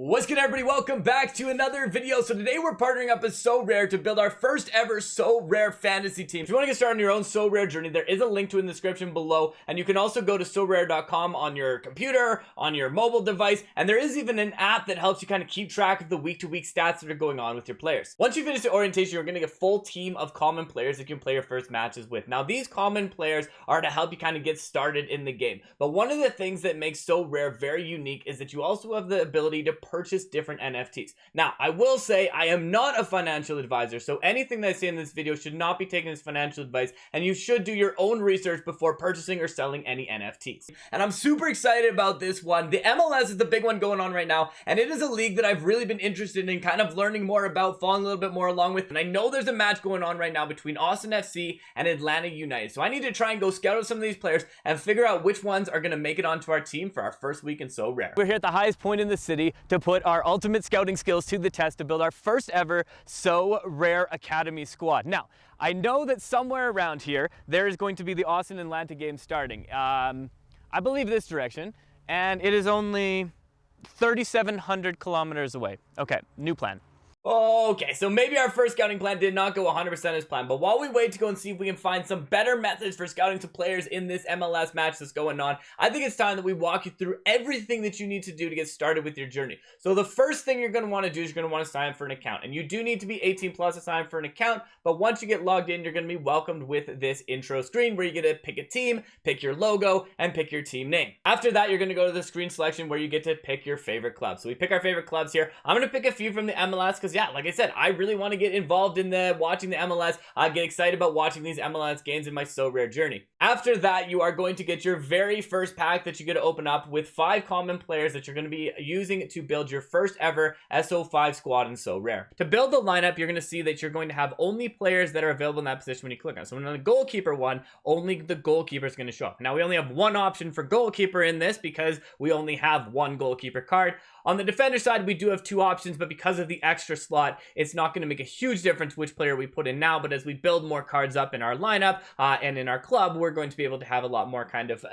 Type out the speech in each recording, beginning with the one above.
What's good, everybody? Welcome back to another video. So today we're partnering up with Sorare to build our first ever Sorare fantasy team. If you want to get started on your own Sorare journey, there is a link to it in the description below, and you can also go to sorare.com on your computer, on your mobile device, and there is even an app that helps you kind of keep track of the week-to-week stats that are going on with your players. Once you finish the orientation, you're going to get a full team of common players that you can play your first matches with. Now, these common players are to help you kind of get started in the game, but one of the things that makes Sorare very unique is that you also have the ability to purchase different NFTs. Now, I will say I am not a financial advisor, so anything that I say in this video should not be taken as financial advice, and you should do your own research before purchasing or selling any NFTs. And I'm super excited about this one. The MLS is the big one going on right now, and it is a league that I've really been interested in kind of learning more about, following a little bit more along with, and I know there's a match going on right now between Austin FC and Atlanta United, so I need to try and go scout out some of these players and figure out which ones are going to make it onto our team for our first week in Sorare. We're here at the highest point in the city to put our ultimate scouting skills to the test to build our first ever Sorare Academy squad. Now, I know that somewhere around here there is going to be the Austin Atlanta game starting. I believe this direction, and it is only 3,700 kilometers away. Okay, new plan. Okay, so maybe our first scouting plan did not go 100% as planned, but while we wait to go and see if we can find some better methods for scouting some players in this MLS match that's going on, I think it's time that we walk you through everything that you need to do to get started with your journey. So the first thing you're going to want to do is you're going to want to sign up for an account, and you do need to be 18 plus to sign up for an account, but once you get logged in, you're going to be welcomed with this intro screen where you get to pick a team, pick your logo, and pick your team name. After that, you're going to go to the screen selection where you get to pick your favorite club. So we pick our favorite clubs here. I'm going to pick a few from the MLS because yeah, like I said, I really want to get involved in watching the MLS. I get excited about watching these MLS games in my Sorare journey. After that, you are going to get your very first pack that you get to open up with 5 common players that you're going to be using to build your first ever SO5 squad in Sorare. To build the lineup, you're going to see that you're going to have only players that are available in that position when you click on it. So when on the goalkeeper one, only the goalkeeper is going to show up. Now, we only have one option for goalkeeper in this because we only have one goalkeeper card. On the defender side, we do have 2 options, but because of the extra slot, it's not going to make a huge difference which player we put in now, but as we build more cards up in our lineup and in our club, we're going to be able to have a lot more kind of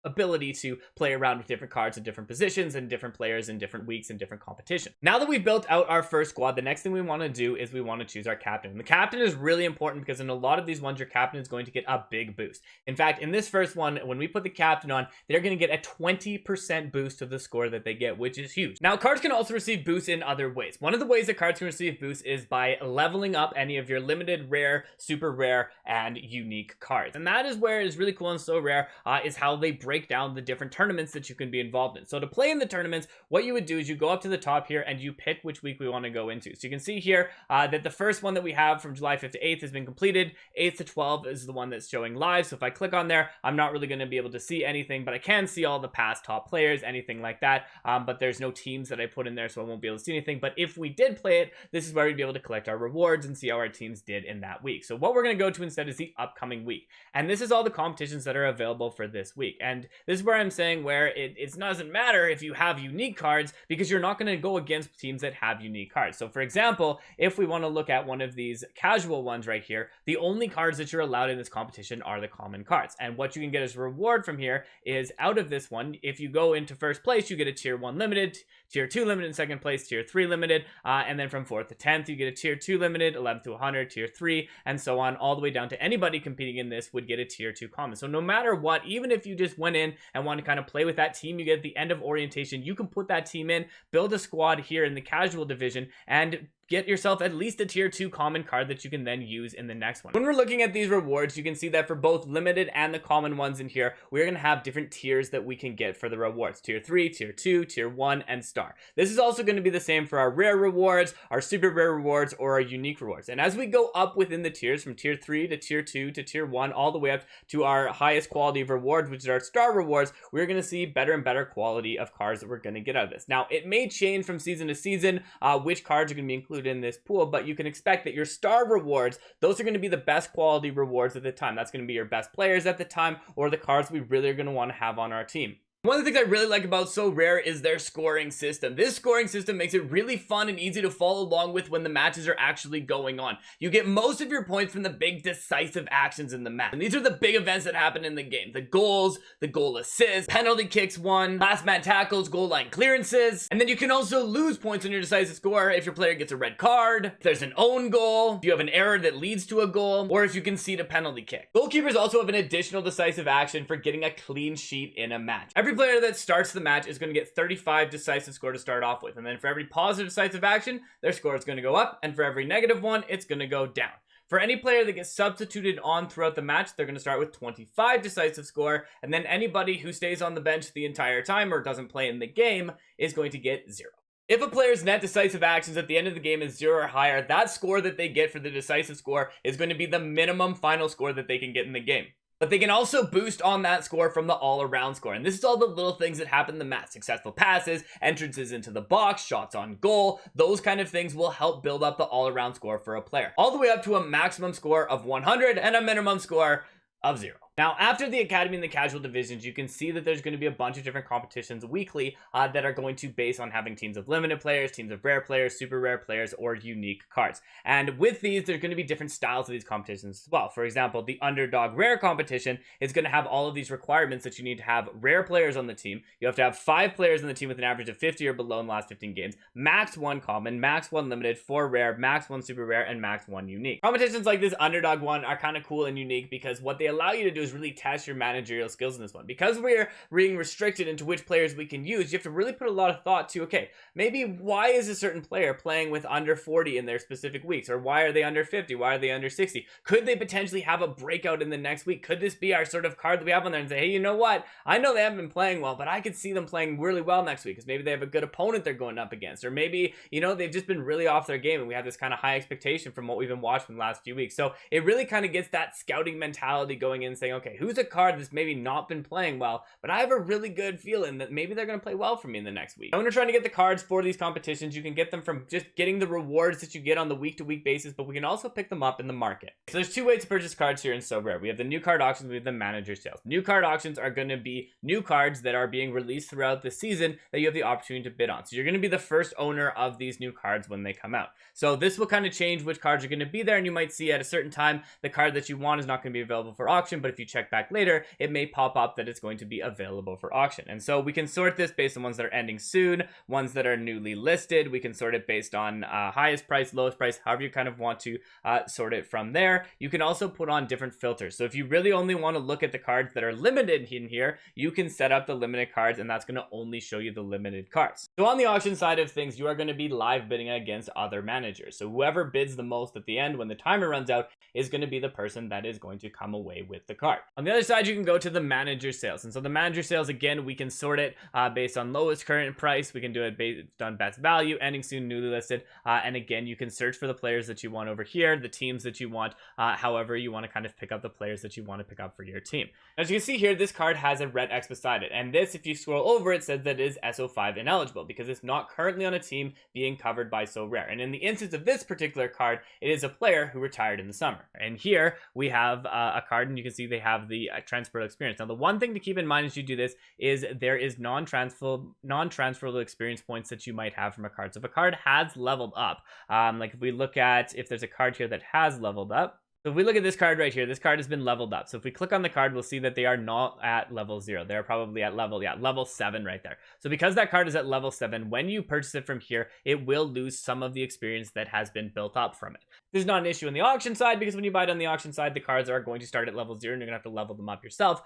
ability to play around with different cards in different positions and different players in different weeks and different competition. Now that we've built out our first squad, the next thing we want to do is we want to choose our captain. And the captain is really important because in a lot of these ones, your captain is going to get a big boost. In fact, in this first one, when we put the captain on, they're going to get a 20% boost to the score that they get, which is huge. Now, cards can also receive boosts in other ways. One of the ways that cards can receive boosts is by leveling up any of your limited, rare, super rare, and unique cards. And that is where it is really cool and Sorare is how they break down the different tournaments that you can be involved in. So to play in the tournaments, what you would do is you go up to the top here and you pick which week we want to go into. So you can see here that the first one that we have from July 5th to 8th has been completed. 8th to 12th is the one that's showing live. So if I click on there, I'm not really going to be able to see anything, but I can see all the past top players, anything like that. But there's no teams that I put in there, so I won't be able to see anything. But if we did play it, this is where we'd be able to collect our rewards and see how our teams did in that week. So what we're going to go to instead is the upcoming week. And this is all the competitions that are available for this week. And this is where I'm saying where it doesn't matter if you have unique cards because you're not going to go against teams that have unique cards. So for example, if we want to look at one of these casual ones right here, the only cards that you're allowed in this competition are the common cards. And what you can get as a reward from here is out of this one, if you go into first place, you get a tier 1 limited, tier 2 limited in second place, tier 3 limited, and then from 4th to 10th, you get a tier 2 limited, 11th to 100, tier 3, and so on, all the way down to anybody competing in this would get a tier 2 common. So no matter what, even if you just went in and want to kind of play with that team you get at the end of orientation, you can put that team in, build a squad here in the casual division, and get yourself at least a tier 2 common card that you can then use in the next one. When we're looking at these rewards, you can see that for both limited and the common ones in here, we're going to have different tiers that we can get for the rewards. Tier 3, tier 2, tier 1, and star. This is also going to be the same for our rare rewards, our super rare rewards, or our unique rewards. And as we go up within the tiers from tier 3 to tier 2 to tier 1, all the way up to our highest quality of rewards, which is our star rewards, we're going to see better and better quality of cards that we're going to get out of this. Now, it may change from season to season which cards are going to be included in this pool, but you can expect that your star rewards, those are going to be the best quality rewards at the time. That's going to be your best players at the time, or the cards we really are going to want to have on our team. One of the things I really like about So Rare is their scoring system. This scoring system makes it really fun and easy to follow along with when the matches are actually going on. You get most of your points from the big decisive actions in the match. And these are the big events that happen in the game. The goals, the goal assists, penalty kicks won, last man tackles, goal line clearances. And then you can also lose points on your decisive score if your player gets a red card, if there's an own goal, if you have an error that leads to a goal, or if you concede a penalty kick. Goalkeepers also have an additional decisive action for getting a clean sheet in a match. Every player that starts the match is going to get 35 decisive score to start off with, and then for every positive decisive action, their score is going to go up, and for every negative one, it's going to go down. For any player that gets substituted on throughout the match, they're going to start with 25 decisive score, and then anybody who stays on the bench the entire time or doesn't play in the game is going to get 0. If a player's net decisive actions at the end of the game is 0 or higher, that score that they get for the decisive score is going to be the minimum final score that they can get in the game. But they can also boost on that score from the all-around score. And this is all the little things that happen in the match. Successful passes, entrances into the box, shots on goal. Those kind of things will help build up the all-around score for a player. All the way up to a maximum score of 100 and a minimum score of 0. Now, after the Academy and the Casual divisions, you can see that there's going to be a bunch of different competitions weekly that are going to base on having teams of limited players, teams of rare players, super rare players, or unique cards. And with these, there's going to be different styles of these competitions as well. For example, the Underdog Rare competition is going to have all of these requirements that you need to have rare players on the team. You have to have 5 players on the team with an average of 50 or below in the last 15 games, max 1 common, max 1 limited, 4 rare, max 1 super rare, and max 1 unique. Competitions like this Underdog one are kind of cool and unique because what they allow you to do is really test your managerial skills in this one. Because we're being restricted into which players we can use, you have to really put a lot of thought to, okay, maybe why is a certain player playing with under 40 in their specific weeks? Or why are they under 50? Why are they under 60? Could they potentially have a breakout in the next week? Could this be our sort of card that we have on there and say, hey, you know what? I know they haven't been playing well, but I could see them playing really well next week because maybe they have a good opponent they're going up against. Or maybe, you know, they've just been really off their game and we have this kind of high expectation from what we've been watching the last few weeks. So it really kind of gets that scouting mentality going in, saying, okay, who's a card that's maybe not been playing well, but I have a really good feeling that maybe they're going to play well for me in the next week. When you're trying to get the cards for these competitions, you can get them from just getting the rewards that you get on the week-to-week basis, but we can also pick them up in the market. So there's 2 ways to purchase cards here in So Rare. We have the new card auctions, we have the manager sales. New card auctions are going to be new cards that are being released throughout the season that you have the opportunity to bid on. So you're going to be the first owner of these new cards when they come out. So this will kind of change which cards are going to be there, and you might see at a certain time the card that you want is not going to be available for auction, but if you check back later, it may pop up that it's going to be available for auction. And so we can sort this based on ones that are ending soon, ones that are newly listed. We can sort it based on highest price, lowest price, however you kind of want to sort it from there. You can also put on different filters. So if you really only want to look at the cards that are limited in here, you can set up the limited cards, and that's going to only show you the limited cards. So on the auction side of things, you are going to be live bidding against other managers. So whoever bids the most at the end when the timer runs out is going to be the person that is going to come away with the card. On the other side, you can go to the manager sales. And so the manager sales, again, we can sort it based on lowest current price. We can do it based on best value, ending soon, newly listed. And again, you can search for the players that you want over here, the teams that you want, however you want to kind of pick up the players that you want to pick up for your team. As you can see here, this card has a red X beside it. And this, if you scroll over, it says that it is SO5 ineligible because it's not currently on a team being covered by So Rare. And in the instance of this particular card, it is a player who retired in the summer. And here we have a card, and you can see they have the transferable experience. Now, the one thing to keep in mind as you do this is there is non-transferable experience points that you might have from a card. So if a card has leveled up, like if we look at if there's a card here that has leveled up, so if we look at this card right here, this card has been leveled up. So if we click on the card, we'll see that they are not at level 0. They're probably at level 7 right there. So because that card is at level 7, when you purchase it from here, it will lose some of the experience that has been built up from it. There's not an issue on the auction side because when you buy it on the auction side, the cards are going to start at level 0 and you're going to have to level them up yourself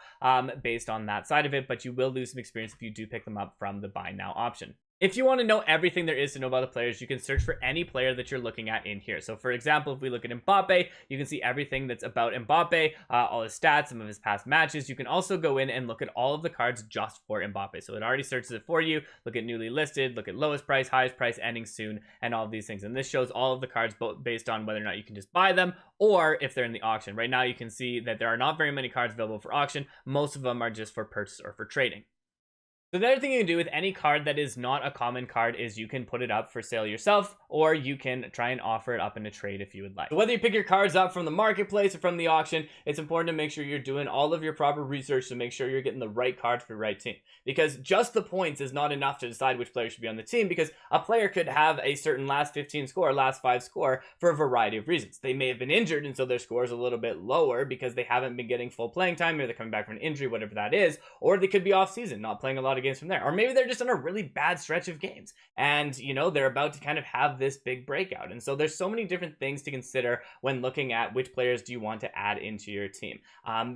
based on that side of it, but you will lose some experience if you do pick them up from the buy now option. If you want to know everything there is to know about the players, you can search for any player that you're looking at in here. So for example, if we look at Mbappe, you can see everything that's about Mbappe, all his stats, some of his past matches. You can also go in and look at all of the cards just for Mbappe. So it already searches it for you. Look at newly listed, look at lowest price, highest price, ending soon, and all of these things. And this shows all of the cards both based on whether or not you can just buy them or if they're in the auction. Right now you can see that there are not very many cards available for auction. Most of them are just for purchase or for trading. So the other thing you can do with any card that is not a common card is you can put it up for sale yourself, or you can try and offer it up in a trade if you would like. So whether you pick your cards up from the marketplace or from the auction, it's important to make sure you're doing all of your proper research to make sure you're getting the right card for the right team. Because just the points is not enough to decide which player should be on the team, because a player could have a certain last 15 score, last 5 score for a variety of reasons. They may have been injured, and so their score is a little bit lower because they haven't been getting full playing time, or they're coming back from an injury, whatever that is, or they could be off season, not playing a lot of games from there, or maybe they're just on a really bad stretch of games and they're about to kind of have this big breakout. And so there's so many different things to consider when looking at which players do you want to add into your team.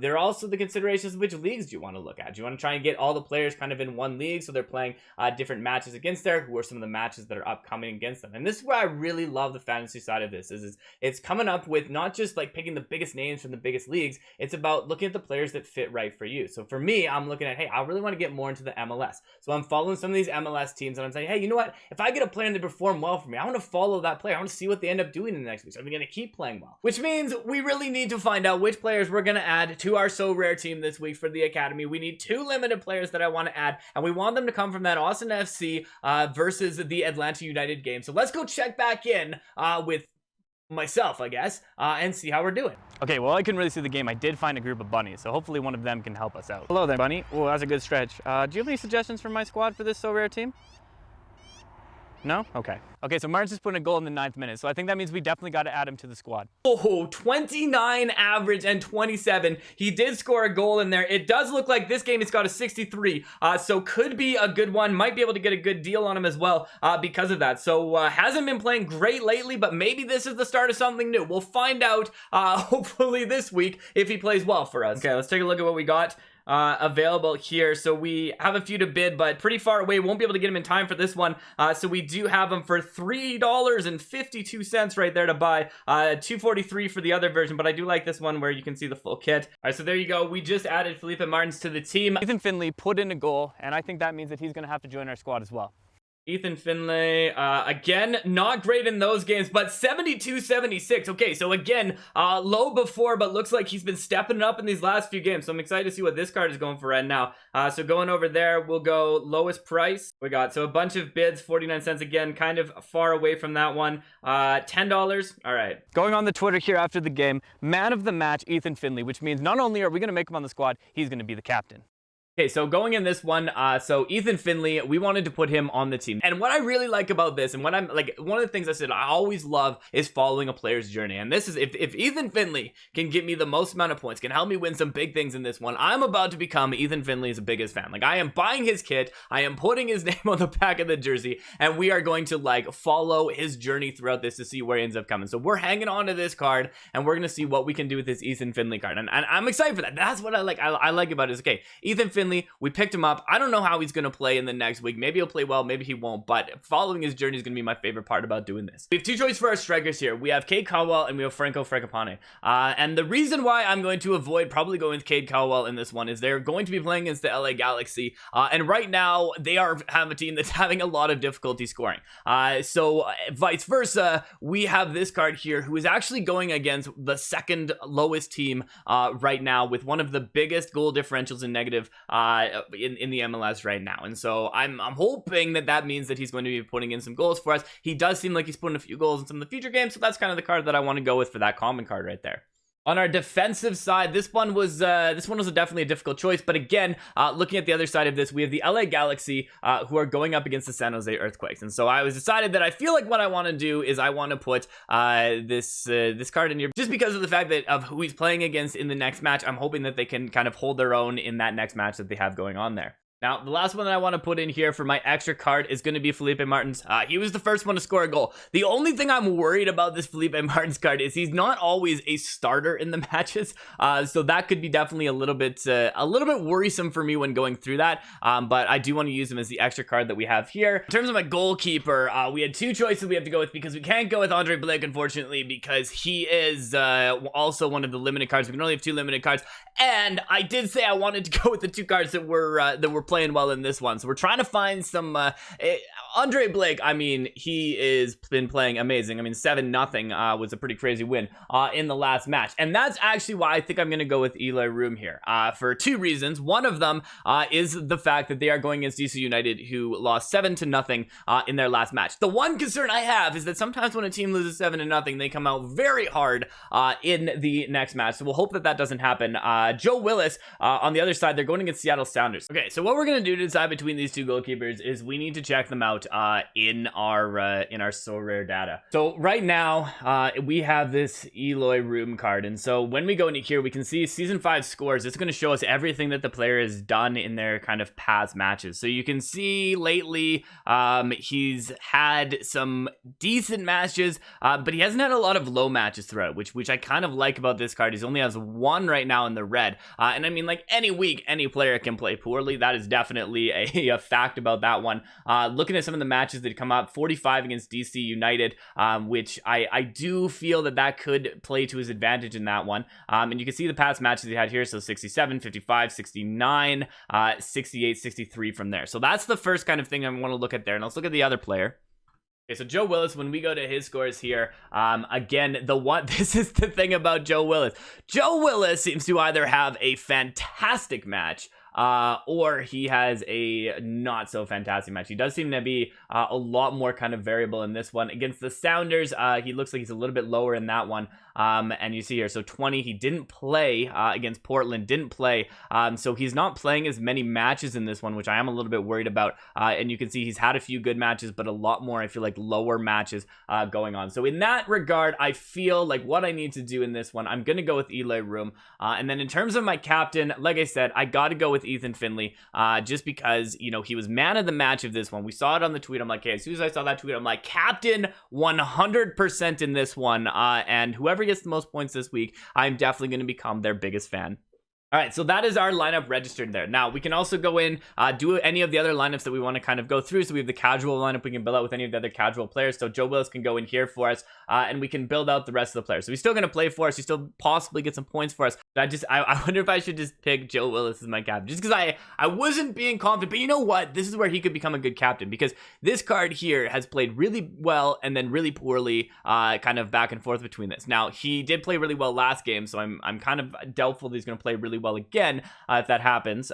There are also the considerations of which leagues do you want to look at. Do you want to try and get all the players kind of in one league so they're playing different matches against there? Who are some of the matches that are upcoming against them? And this is where I really love the fantasy side of this, is it's coming up with not just like picking the biggest names from the biggest leagues. It's about looking at the players that fit right for you. So for me, I'm looking at, hey, I really want to get more into the MLS. So I'm following some of these MLS teams and I'm saying, hey, you know what? If I get a player and they perform well for me, I want to follow that player. I want to see what they end up doing in the next week. So I'm going to keep playing well. Which means we really need to find out which players we're going to add to our So Rare team this week for the Academy. We need 2 limited players that I want to add, and we want them to come from that Austin FC versus the Atlanta United game. So let's go check back in with myself, I guess, and see how we're doing. Okay, well, I couldn't really see the game. I did find a group of bunnies, so hopefully one of them can help us out. Hello there, bunny. Oh, that's a good stretch. Do you have any suggestions for my squad for this So Rare team? No? Okay. Okay, so Martin's just putting a goal in the 9th minute, so I think that means we definitely got to add him to the squad. Oh, 29 average and 27. He did score a goal in there. It does look like this game he's got a 63, so could be a good one. Might be able to get a good deal on him as well because of that. So hasn't been playing great lately, but maybe this is the start of something new. We'll find out hopefully this week if he plays well for us. Okay, let's take a look at what we got available here. So we have a few to bid, but pretty far away. Won't be able to get him in time for this one. So we do have him for $3.52 right there to buy. $2.43 for the other version, but I do like this one where you can see the full kit. All right, so there you go. We just added Felipe Martins to the team. Ethan Finley put in a goal, and I think that means that he's going to have to join our squad as well. Ethan Finlay, again, not great in those games, but 72-76. Okay, so again, low before, but looks like he's been stepping it up in these last few games. So I'm excited to see what this card is going for right now. So going over there, we'll go lowest price. We got, so a bunch of bids, 49 cents again, kind of far away from that one. $10. All right. Going on the Twitter here after the game, man of the match, Ethan Finlay, which means not only are we going to make him on the squad, he's going to be the captain. Okay, so going in this one, so Ethan Finlay, we wanted to put him on the team. And what I really like about this, and what I'm like, one of the things I said I always love is following a player's journey. And this is, if Ethan Finlay can get me the most amount of points, can help me win some big things in this one, I'm about to become Ethan Finlay's biggest fan. Like, I am buying his kit, I am putting his name on the back of the jersey, and we are going to like follow his journey throughout this to see where he ends up coming. So we're hanging on to this card, and we're gonna see what we can do with this Ethan Finlay card. And I'm excited for that. That's what I like. I like about it is, okay, Ethan Finlay, we picked him up. I don't know how he's going to play in the next week. Maybe he'll play well, maybe he won't, but following his journey is going to be my favorite part about doing this. We have 2 choices for our strikers here. We have Cade Caldwell and we have Franco Fragapane. And the reason why I'm going to avoid probably going with Cade Caldwell in this one is they're going to be playing against the LA Galaxy. And right now, they have a team that's having a lot of difficulty scoring. So vice versa, we have this card here who is actually going against the second lowest team right now with one of the biggest goal differentials in negative in the MLS right now. And so I'm hoping that means that he's going to be putting in some goals for us. He does seem like he's putting a few goals in some of the future games, so that's kind of the card that I want to go with for that common card right there. On our defensive side, this one was definitely a difficult choice. But again, looking at the other side of this, we have the LA Galaxy who are going up against the San Jose Earthquakes. And so I was decided that I feel like what I want to do is I want to put this card in here just because of the fact that of who he's playing against in the next match. I'm hoping that they can kind of hold their own in that next match that they have going on there. Now, the last one that I want to put in here for my extra card is going to be Felipe Martins. He was the first one to score a goal. The only thing I'm worried about this Felipe Martins card is he's not always a starter in the matches. So that could be definitely a little bit worrisome for me when going through that. But I do want to use him as the extra card that we have here. In terms of my goalkeeper, we had 2 choices we have to go with because we can't go with Andre Blake, unfortunately, because he is also one of the limited cards. We can only have 2 limited cards. And I did say I wanted to go with the 2 cards that were playing well in this one. So we're trying to find some Andre Blake, I mean, he is been playing amazing. I mean, 7-0 was a pretty crazy win in the last match. And that's actually why I think I'm going to go with Eloy Room here for two reasons. One of them is the fact that they are going against DC United, who lost 7-0 in their last match. The one concern I have is that sometimes when a team loses 7-0, they come out very hard in the next match. So we'll hope that that doesn't happen. Joe Willis on the other side, they're going against Seattle Sounders. Okay, so what we're going to do to decide between these two goalkeepers is we need to check them out in our So Rare data. So right now we have this Eloy Room card, and so when we go into here, we can see season 5 scores. It's going to show us everything that the player has done in their kind of past matches. So you can see lately he's had some decent matches, but he hasn't had a lot of low matches throughout, which I kind of like about this card. He only has one right now in the red, and I mean, like, any week any player can play poorly. That is definitely a fact about that one. Looking at some of the matches that come up, 45 against DC United, which I do feel that could play to his advantage in that one. And you can see the past matches he had here. So 67, 55, 69, 68, 63 from there. So that's the first kind of thing I want to look at there. And let's look at the other player. Okay, so Joe Willis, when we go to his scores here, again, this is the thing about Joe Willis. Joe Willis seems to either have a fantastic match, or he has a not so fantastic match. He does seem to be a lot more kind of variable in this one. Against the Sounders, he looks like he's a little bit lower in that one. And you see here, so 20, he didn't play against Portland, didn't play. So he's not playing as many matches in this one, which I am a little bit worried about. And you can see he's had a few good matches, but a lot more, I feel like, lower matches going on. So in that regard, I feel like what I need to do in this one, I'm going to go with Eloy Room. And then in terms of my captain, like I said, I got to go with Ethan Finley, just because, you know, he was man of the match of this one. We saw it on the tweet. I'm like, hey, as soon as I saw that tweet, I'm like, captain 100% in this one. And whoever gets the most points this week, I'm definitely going to become their biggest fan. All right, so that is our lineup registered there. Now, we can also go in, do any of the other lineups that we want to kind of go through. So we have the casual lineup we can build out with any of the other casual players. So Joe Willis can go in here for us, and we can build out the rest of the players. So he's still going to play for us. He still possibly get some points for us. But I wonder if I should just pick Joe Willis as my captain, just because I wasn't being confident. But you know what? This is where he could become a good captain, because this card here has played really well and then really poorly, kind of back and forth between this. Now, he did play really well last game, so I'm kind of doubtful that he's going to play really well again if that happens.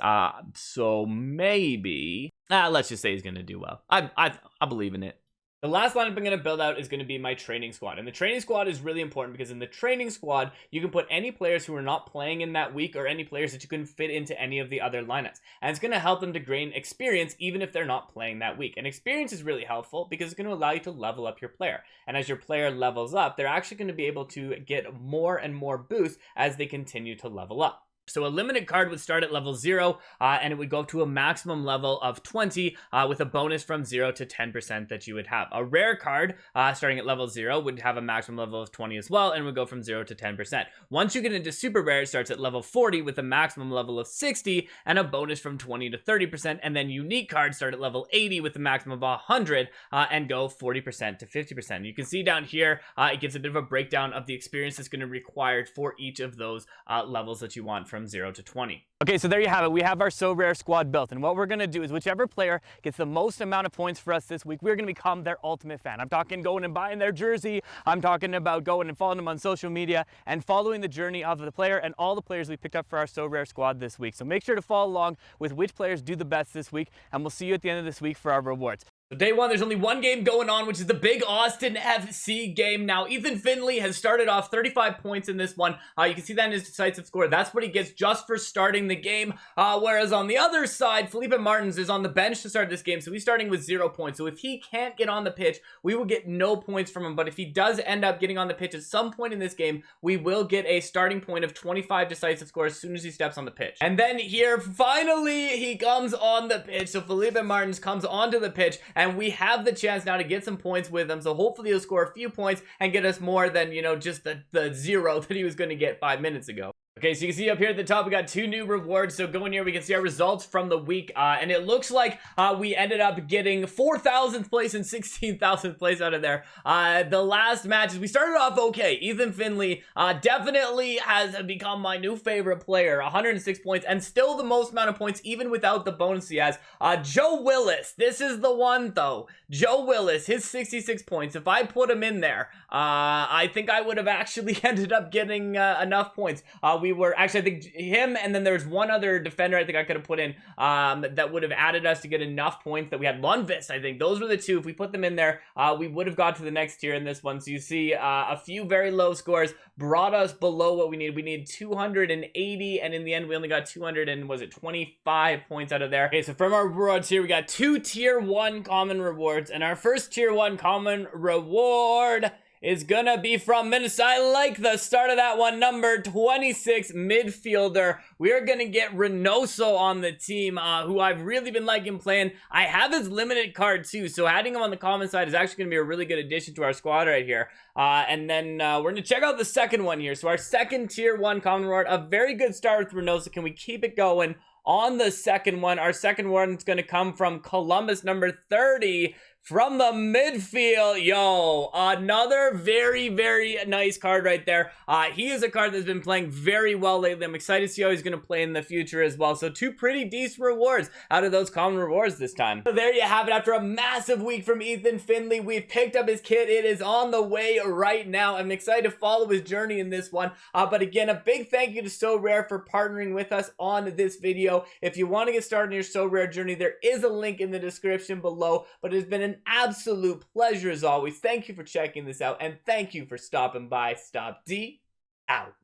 So maybe let's just say he's going to do well. I believe in it. The last lineup I'm going to build out is going to be my training squad. And the training squad is really important because in the training squad, you can put any players who are not playing in that week or any players that you can fit into any of the other lineups. And it's going to help them to gain experience even if they're not playing that week. And experience is really helpful because it's going to allow you to level up your player. And as your player levels up, they're actually going to be able to get more and more boosts as they continue to level up. So a limited card would start at level 0, and it would go up to a maximum level of 20 with a bonus from 0 to 10% that you would have. A rare card starting at level 0 would have a maximum level of 20 as well, and would go from 0 to 10%. Once you get into super rare, it starts at level 40 with a maximum level of 60 and a bonus from 20 to 30%, and then unique cards start at level 80 with a maximum of 100 and go 40% to 50%. You can see down here, it gives a bit of a breakdown of the experience that's going to be required for each of those levels that you want from 0 to 20. Okay, so there you have it. We have our So Rare squad built, and what we're gonna do is whichever player gets the most amount of points for us this week, we're gonna become their ultimate fan. I'm talking going and buying their jersey. I'm talking about going and following them on social media and following the journey of the player and all the players we picked up for our So Rare squad this week. So make sure to follow along with which players do the best this week, and we'll see you at the end of this week for our rewards. So day one, there's only one game going on, which is the big Austin FC game. Now, Ethan Finley has started off 35 points in this one. You can see that in his decisive score. That's what he gets just for starting the game. Whereas on the other side, Felipe Martins is on the bench to start this game. So he's starting with 0 points. So if he can't get on the pitch, we will get no points from him. But if he does end up getting on the pitch at some point in this game, we will get a starting point of 25 decisive score as soon as he steps on the pitch. And then here, finally, he comes on the pitch. So Felipe Martins comes onto the pitch, and we have the chance now to get some points with him. So hopefully he'll score a few points and get us more than, you know, just the 0 that he was going to get 5 minutes ago. Okay, so you can see up here at the top, we got 2 new rewards. So going here, we can see our results from the week. And it looks like we ended up getting 4,000th place and 16,000th place out of there. The last matches, we started off okay. Ethan Finley definitely has become my new favorite player. 106 points and still the most amount of points, even without the bonus he has. Joe Willis, this is the one though. Joe Willis, his 66 points. If I put him in there, I think I would have actually ended up getting enough points. We were actually, I think him, and then there's one other defender I think I could have put in that would have added us to get enough points that we had. Lundqvist, I think those were the 2. If we put them in there, we would have got to the next tier in this one. So you see a few very low scores brought us below what we needed. We needed 280, and in the end we only got 225 points out of there. Okay, so from our rewards here, we got 2 tier 1 common rewards, and our first tier 1 common reward is gonna be from Minnesota. I like the start of that one. Number 26 midfielder. We are gonna get Reynoso on the team, who I've really been liking playing. I have his limited card too, so adding him on the common side is actually gonna be a really good addition to our squad right here. And then we're gonna check out the second one here. So our second tier 1 common reward, a very good start with Reynoso. Can we keep it going on the second one? Our second one is gonna come from Columbus, number 30. From the midfield, yo, another very, very nice card right there. He is a card that's been playing very well lately. I'm excited to see how he's going to play in the future as well. So 2 pretty decent rewards out of those common rewards this time. So there you have it. After a massive week from Ethan Finley, we've picked up his kit. It is on the way right now. I'm excited to follow his journey in this one. But again, a big thank you to Sorare for partnering with us on this video. If you want to get started on your Sorare journey, there is a link in the description below. But it's been an absolute pleasure as always. Thank you for checking this out, and thank you for stopping by. Stopde out.